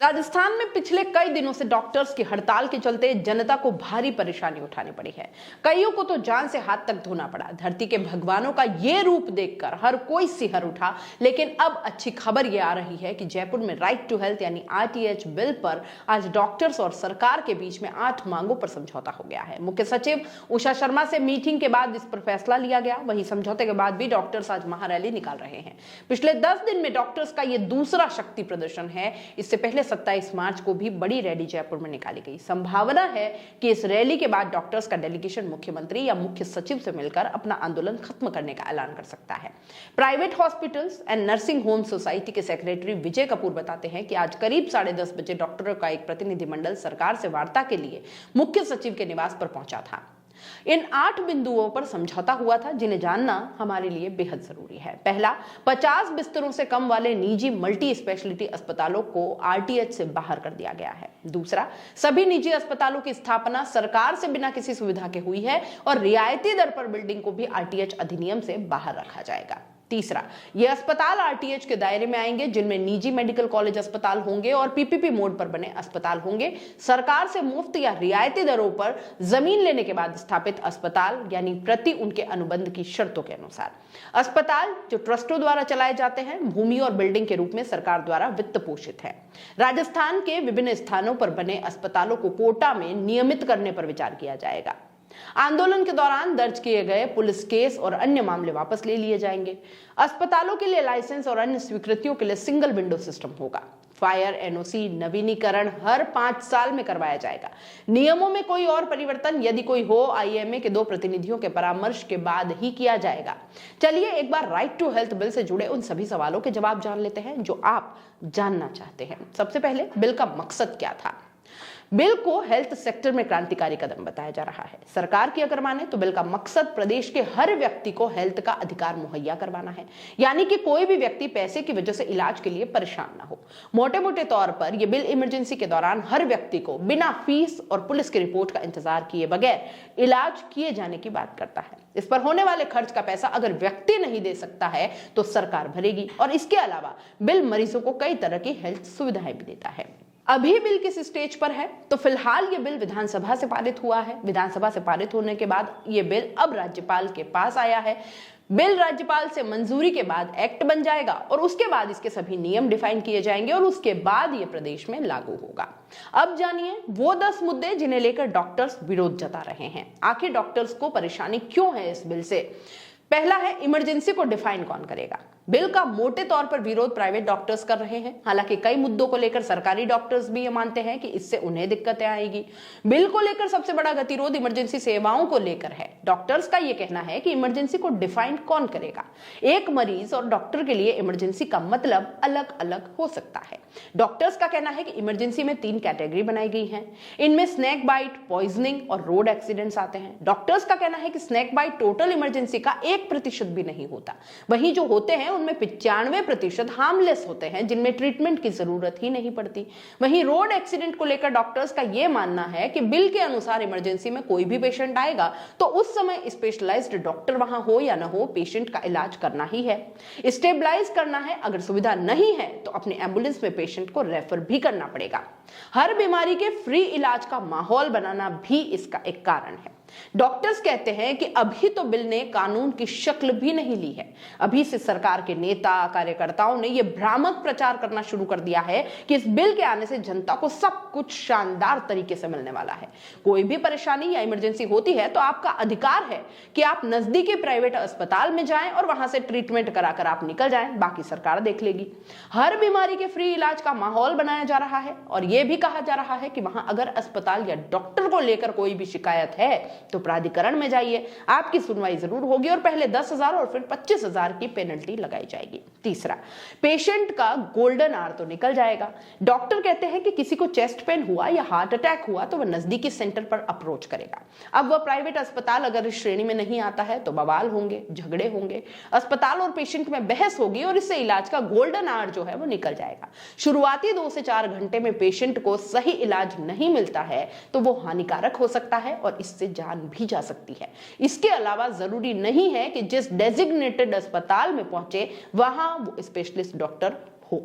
राजस्थान में पिछले कई दिनों से डॉक्टर्स की हड़ताल के चलते जनता को भारी परेशानी उठानी पड़ी है। कईयों को तो जान से हाथ तक धोना पड़ा। धरती के भगवानों का ये रूप देखकर हर कोई सिहर उठा। लेकिन अब अच्छी खबर ये आ रही है कि जयपुर में राइट टू हेल्थ यानी RTH बिल पर आज डॉक्टर्स और सरकार के बीच में 8 मांगों पर समझौता हो गया है। मुख्य सचिव उषा शर्मा से मीटिंग के बाद इस पर फैसला लिया गया। वहीं समझौते के बाद भी डॉक्टर्स आज महारैली निकाल रहे हैं। पिछले 10 दिन में डॉक्टर्स का ये दूसरा शक्ति प्रदर्शन है। इससे पहले 27 मार्च को भी बड़ी रैली जयपुर में निकाली गई। संभावना है कि इस रैली के बाद डॉक्टर्स का डेलीगेशन मुख्यमंत्री या मुख्य सचिव से मिलकर अपना आंदोलन खत्म करने का ऐलान कर सकता है। Private hospitals and nursing home society के सेक्रेटरी विजय कपूर बताते हैं कि आज करीब 10:30 बजे डॉक्टरों का एक प्रतिनिधिमंडल सरकार से वार्ता के लिए मुख्य सचिव के निवास पर पहुंचा था। इन 8 बिंदुओं पर समझौता हुआ था जिन्हें जानना हमारे लिए बेहद जरूरी है। पहला, 50 बिस्तरों से कम वाले निजी मल्टी स्पेशलिटी अस्पतालों को RTH से बाहर कर दिया गया है। दूसरा, सभी निजी अस्पतालों की स्थापना सरकार से बिना किसी सुविधा के हुई है और रियायती दर पर बिल्डिंग को भी RTH अधिनियम से बाहर रखा जाएगा। तीसरा, ये अस्पताल RTH के दायरे में आएंगे जिनमें निजी मेडिकल कॉलेज अस्पताल होंगे और PPP मोड पर बने अस्पताल होंगे। सरकार से मुफ्त या रियायती दरों पर जमीन लेने के बाद स्थापित अस्पताल यानी प्रति उनके अनुबंध की शर्तों के अनुसार। अस्पताल जो ट्रस्टों द्वारा चलाए जाते हैं, भूमि और बिल्डिंग के रूप में सरकार द्वारा वित्त पोषित है। राजस्थान के विभिन्न स्थानों पर बने अस्पतालों को कोटा में नियमित करने पर विचार किया जाएगा। आंदोलन के दौरान दर्ज किए गए पुलिस केस और अन्य मामले वापस ले लिए जाएंगे। अस्पतालों के लिए लाइसेंस और अन्य स्वीकृतियों के लिए सिंगल विंडो सिस्टम होगा। फायर NOC नवीनीकरण हर 5 साल में करवाया जाएगा। नियमों में कोई और परिवर्तन यदि कोई हो IMA के 2 प्रतिनिधियों के परामर्श के बाद ही किया जाएगा। चलिए एक बार राइट टू हेल्थ बिल से जुड़े उन सभी सवालों के जवाब जान लेते हैं जो आप जानना चाहते हैं। सबसे पहले, बिल का मकसद क्या था? बिल को हेल्थ सेक्टर में क्रांतिकारी कदम बताया जा रहा है। सरकार की अगर माने तो बिल का मकसद प्रदेश के हर व्यक्ति को हेल्थ का अधिकार मुहैया करवाना है, यानी कि कोई भी व्यक्ति पैसे की वजह से इलाज के लिए परेशान ना हो। मोटे मोटे तौर पर यह बिल इमरजेंसी के दौरान हर व्यक्ति को बिना फीस और पुलिस की रिपोर्ट का इंतजार किए बगैर इलाज किए जाने की बात करता है। इस पर होने वाले खर्च का पैसा अगर व्यक्ति नहीं दे सकता है तो सरकार भरेगी। और इसके अलावा बिल मरीजों को कई तरह की हेल्थ सुविधाएं भी देता है। अभी बिल किस स्टेज पर है? तो फिलहाल ये बिल विधानसभा से पारित हुआ है। विधानसभा से पारित होने के बाद ये बिल अब राज्यपाल के पास आया है। बिल राज्यपाल से मंजूरी के बाद एक्ट बन जाएगा और उसके बाद इसके सभी नियम डिफाइन किए जाएंगे और उसके बाद ये प्रदेश में लागू होगा। अब जानिए वो 10 मुद्दे जिन्हें लेकर डॉक्टर्स विरोध जता रहे हैं। आखिर डॉक्टर्स को परेशानी क्यों है इस बिल से? पहला है, इमरजेंसी को डिफाइन कौन करेगा? बिल का मोटे तौर पर विरोध प्राइवेट डॉक्टर्स कर रहे हैं। हालांकि कई मुद्दों को लेकर सरकारी डॉक्टर्स भी ये मानते हैं कि इससे उन्हें दिक्कतें आएगी। बिल को लेकर सबसे बड़ा गतिरोध इमरजेंसी सेवाओं को लेकर है। डॉक्टर्स का ये कहना है कि इमरजेंसी को डिफाइन कौन करेगा? एक मरीज और डॉक्टर के लिए इमरजेंसी का मतलब अलग अलग हो सकता है। डॉक्टर्स का कहना है कि इमरजेंसी में 3 कैटेगरी बनाई गई है। इनमें स्नेक बाइट, पॉइजनिंग और रोड एक्सीडेंट्स आते हैं। डॉक्टर्स का कहना है कि स्नेक बाइट टोटल इमरजेंसी का 1% भी नहीं होता। वहीं जो होते हैं उनमें 95% हार्मलेस होते हैं जिनमें ट्रीटमेंट की जरूरत ही नहीं पड़ती। वहीं रोड एक्सीडेंट को लेकर डॉक्टर्स का यह मानना है कि बिल के अनुसार इमरजेंसी में कोई भी पेशेंट आएगा तो उस समय स्पेशलाइज्ड डॉक्टर वहां हो या ना हो, पेशेंट का इलाज करना ही है, स्टेबलाइज करना है। अगर सुविधा नहीं है तो अपने एम्बुलेंस में पेशेंट को रेफर भी करना पड़ेगा। हर बीमारी के फ्री इलाज का माहौल बनाना भी इसका एक कारण है। डॉक्टर्स कहते हैं कि अभी तो बिल ने कानून की शक्ल भी नहीं ली है। अभी से सरकार के नेता कार्यकर्ताओं ने यह भ्रामक प्रचार करना शुरू कर दिया है कि इस बिल के आने से जनता को सब कुछ शानदार तरीके से मिलने वाला है। कोई भी परेशानी या इमरजेंसी होती है तो आपका अधिकार है कि आप नजदीकी प्राइवेट अस्पताल में जाएं और वहां से ट्रीटमेंट कराकर आप निकल जाएं, बाकी सरकार देख लेगी। हर बीमारी के फ्री इलाज का माहौल बनाया जा रहा है और यह भी कहा जा रहा है कि वहां अगर अस्पताल या डॉक्टर को लेकर कोई भी शिकायत है तो प्राधिकरण में जाइए, आपकी सुनवाई जरूर होगी और पहले 10,000 और फिर 25,000 की पेनल्टी लगाई जाएगी। तीसरा, पेशेंट का गोल्डन आवर तो निकल जाएगा। डॉक्टर कहते हैं कि किसी को चेस्ट पेन हुआ या हार्ट अटैक हुआ तो वह नजदीकी सेंटर पर अप्रोच करेगा। अब वह प्राइवेट अस्पताल अगर इस श्रेणी में नहीं आता है तो बवाल होंगे, झगड़े होंगे, अस्पताल और पेशेंट में बहस होगी और इससे इलाज का गोल्डन आवर जो है वो निकल जाएगा। शुरुआती 2 से 4 घंटे में पेशेंट को सही इलाज नहीं मिलता है तो वो हानिकारक हो सकता है और इससे जान भी जा सकती है। इसके अलावा जरूरी नहीं है कि जिस डेजिग्नेटेड अस्पताल में पहुंचे वहां वो स्पेशलिस्ट डॉक्टर हो।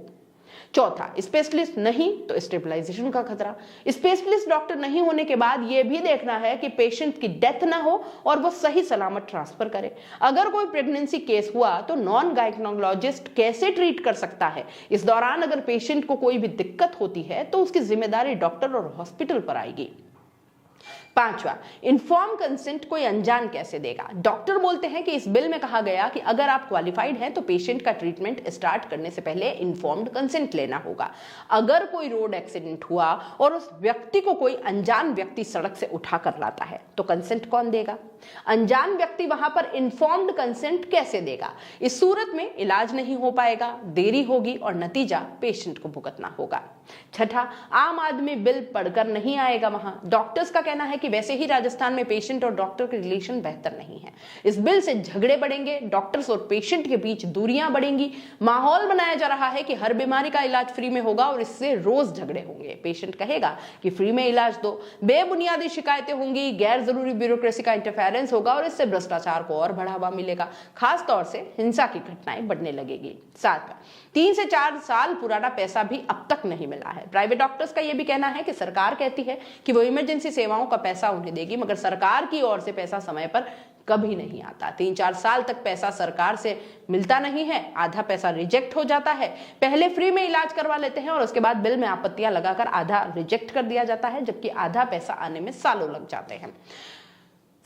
चौथा, स्पेशलिस्ट नहीं तो स्टेबलाइजेशन का खतरा। स्पेशलिस्ट डॉक्टर नहीं होने के बाद यह भी देखना है कि पेशेंट की डेथ ना हो और वो सही सलामत ट्रांसफर करे। अगर कोई प्रेगनेंसी केस हुआ तो नॉन गायनेकोलॉजिस्ट कैसे ट्रीट कर सकता है। इस दौरान अगर पेशेंट को कोई भी दिक्कत होती है तो उसकी जिम्मेदारी डॉक्टर और हॉस्पिटल पर आएगी। पांचवा, इन्फॉर्म कंसेंट कोई अनजान कैसे देगा। डॉक्टर बोलते हैं कि इस बिल में कहा गया कि अगर आप क्वालिफाइड हैं तो पेशेंट का ट्रीटमेंट स्टार्ट करने से पहले इन्फॉर्म्ड कंसेंट लेना होगा। अगर कोई रोड एक्सीडेंट हुआ और उस व्यक्ति को कोई अनजान व्यक्ति सड़क से उठाकर लाता है तो कंसेंट कौन देगा। अनजान व्यक्ति वहां पर इन्फॉर्म्ड कंसेंट कैसे देगा। इस सूरत में इलाज नहीं हो पाएगा, देरी होगी और नतीजा पेशेंट को भुगतना होगा। छठा, आम आदमी बिल पढ़कर नहीं आएगा वहां। डॉक्टर्स का कहना है कि वैसे ही राजस्थान में पेशेंट और डॉक्टर के रिलेशन बेहतर नहीं है। इस बिल से झगड़े बढ़ेंगे, डॉक्टर्स और पेशेंट के बीच दूरियां बढ़ेंगी। माहौल बनाया जा रहा है कि हर बीमारी का इलाज फ्री में होगा और इससे रोज झगड़े होंगे। पेशेंट कहेगा कि फ्री में इलाज दो, बेबुनियादी शिकायतें होंगी, गैर जरूरी ब्यूरोक्रेसी का इंटरफेरेंस होगा और इससे भ्रष्टाचार को और बढ़ावा मिलेगा। खास तौर से हिंसा की घटनाएं बढ़ने लगेगी। सातवां, 3 से 4 साल पुराना पैसा भी अब तक नहीं मिला है। प्राइवेट डॉक्टर्स का यह भी कहना है कि सरकार कहती है कि वो इमरजेंसी सेवाओं का पैसा उन्हें देगी, मगर सरकार की ओर से पैसा समय पर कभी नहीं आता। 3-4 साल तक पैसा सरकार से मिलता नहीं है, आधा पैसा रिजेक्ट हो जाता है। पहले फ्री में इलाज करवा लेते हैं और उसके बाद बिल में आपत्तियां लगाकर आधा रिजेक्ट कर दिया जाता है, जबकि आधा पैसा आने में सालों लग जाते हैं।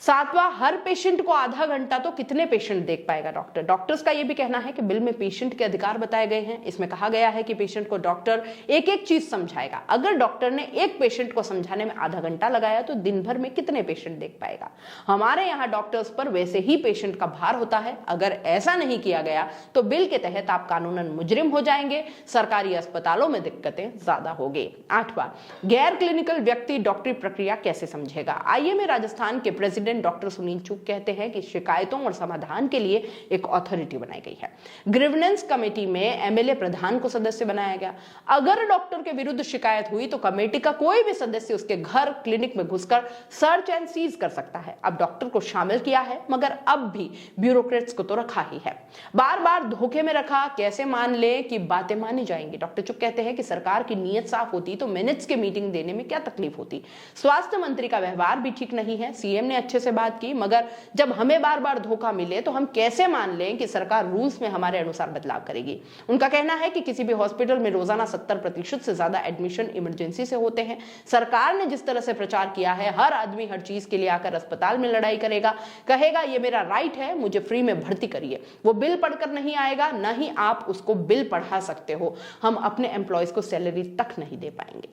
सातवां, हर पेशेंट को आधा घंटा तो कितने पेशेंट देख पाएगा डॉक्टर। डॉक्टर्स का यह भी कहना है कि बिल में पेशेंट के अधिकार बताए गए हैं। इसमें कहा गया है कि पेशेंट को डॉक्टर एक एक चीज समझाएगा। अगर डॉक्टर ने एक पेशेंट को समझाने में आधा घंटा लगाया तो दिन भर में कितने पेशेंट देख पाएगा। हमारे यहाँ डॉक्टर्स पर वैसे ही पेशेंट का भार होता है। अगर ऐसा नहीं किया गया तो बिल के तहत आप कानूनन मुजरिम हो जाएंगे। सरकारी अस्पतालों में दिक्कतें ज्यादा होगी। आठवां, गैर क्लिनिकल व्यक्ति डॉक्टरी प्रक्रिया कैसे समझेगा। आईएमए राजस्थान के प्रेसिडेंट डॉक्टर सुनील चुग कहते हैं कि शिकायतों और समाधान के लिए एक अथॉरिटी बनाई गई है। ग्रीवेंस कमेटी में एमएलए प्रधान को सदस्य बनाया गया। अगर डॉक्टर के विरुद्ध शिकायत हुई तो कमेटी का कोई भी सदस्य उसके घर क्लिनिक में घुसकर सर्च एंड सीज कर सकता है। अब डॉक्टर को शामिल किया है, मगर अब भी ब्यूरोक्रेट्स को तो रखा ही है। बार बार धोखे में रखा, कैसे मान ले कि बातें मानी जाएंगी। डॉक्टर चुग कहते हैं कि सरकार की नीयत साफ होती तो मिनट्स के मीटिंग देने में क्या तकलीफ होती। स्वास्थ्य मंत्री का व्यवहार भी ठीक नहीं है। सीएम ने अच्छे से बात की, मगर जब हमें बार बार धोखा मिले तो हम कैसे मान लें कि सरकार रूल्स में हमारे अनुसार बदलाव करेगी। उनका कहना है कि किसी भी हॉस्पिटल में रोजाना 70% से ज्यादा एडमिशन इमरजेंसी से होते हैं। सरकार ने जिस तरह से प्रचार किया है, हर आदमी हर चीज के लिए आकर अस्पताल में लड़ाई करेगा, कहेगा ये मेरा राइट है, मुझे फ्री में भर्ती करिए। वो बिल पढ़कर नहीं आएगा, ना ही आप उसको बिल पढ़ा सकते हो। हम अपने एम्प्लॉयज को सैलरी तक नहीं दे पाएंगे।